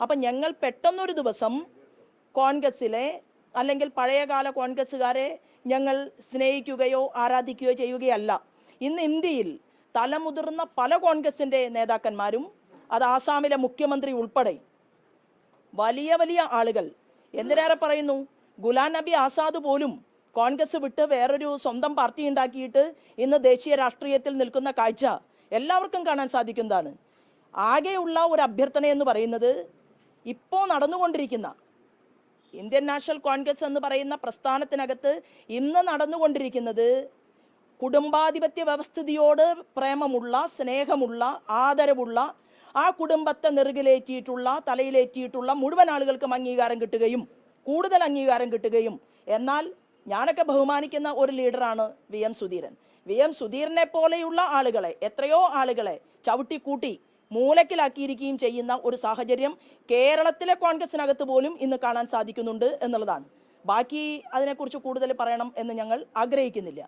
അപ്പം ഞങ്ങൾ പെട്ടെന്നൊരു ദിവസം കോൺഗ്രസ്സിലെ അല്ലെങ്കിൽ പഴയകാല കോൺഗ്രസ്സുകാരെ ഞങ്ങൾ സ്നേഹിക്കുകയോ ആരാധിക്കുകയോ ചെയ്യുകയല്ല. ഇന്ന് ഇന്ത്യയിൽ തലമുതിർന്ന പല കോൺഗ്രസിൻ്റെ നേതാക്കന്മാരും, അത് ആസാമിലെ മുഖ്യമന്ത്രി ഉൾപ്പെടെ വലിയ വലിയ ആളുകൾ, എന്തിനേറെ പറയുന്നു, ഗുലാം നബി ആസാദ് പോലും കോൺഗ്രസ് വിട്ട് വേറൊരു സ്വന്തം പാർട്ടി ഉണ്ടാക്കിയിട്ട് ഇന്ന് ദേശീയ രാഷ്ട്രീയത്തിൽ നിൽക്കുന്ന കാഴ്ച എല്ലാവർക്കും കാണാൻ സാധിക്കുന്നതാണ്. ആകെയുള്ള ഒരു അഭ്യർത്ഥന എന്ന് പറയുന്നത്, ഇപ്പോൾ നടന്നുകൊണ്ടിരിക്കുന്ന ഇന്ത്യൻ നാഷണൽ കോൺഗ്രസ് എന്ന് പറയുന്ന പ്രസ്ഥാനത്തിനകത്ത് ഇന്ന് നടന്നുകൊണ്ടിരിക്കുന്നത് കുടുംബാധിപത്യ വ്യവസ്ഥിതിയോട് പ്രേമമുള്ള, സ്നേഹമുള്ള, ആദരവുള്ള, ആ കുടുംബത്തെ നെറുകിലേറ്റിയിട്ടുള്ള, തലയിലേറ്റിയിട്ടുള്ള മുഴുവൻ ആളുകൾക്കും അംഗീകാരം കിട്ടുകയും കൂടുതൽ അംഗീകാരം കിട്ടുകയും, എന്നാൽ ഞാനൊക്കെ ബഹുമാനിക്കുന്ന ഒരു ലീഡറാണ് VM സുധീരൻ. VM സുധീരനെ പോലെയുള്ള ആളുകളെ, എത്രയോ ആളുകളെ ചവിട്ടിക്കൂട്ടി മൂലക്കിലാക്കിയിരിക്കുകയും ചെയ്യുന്ന ഒരു സാഹചര്യം കേരളത്തിലെ കോൺഗ്രസിനകത്ത് പോലും ഇന്ന് കാണാൻ സാധിക്കുന്നുണ്ട് എന്നുള്ളതാണ്. ബാക്കി അതിനെക്കുറിച്ച് കൂടുതൽ പറയണം എന്ന് ഞങ്ങൾ ആഗ്രഹിക്കുന്നില്ല.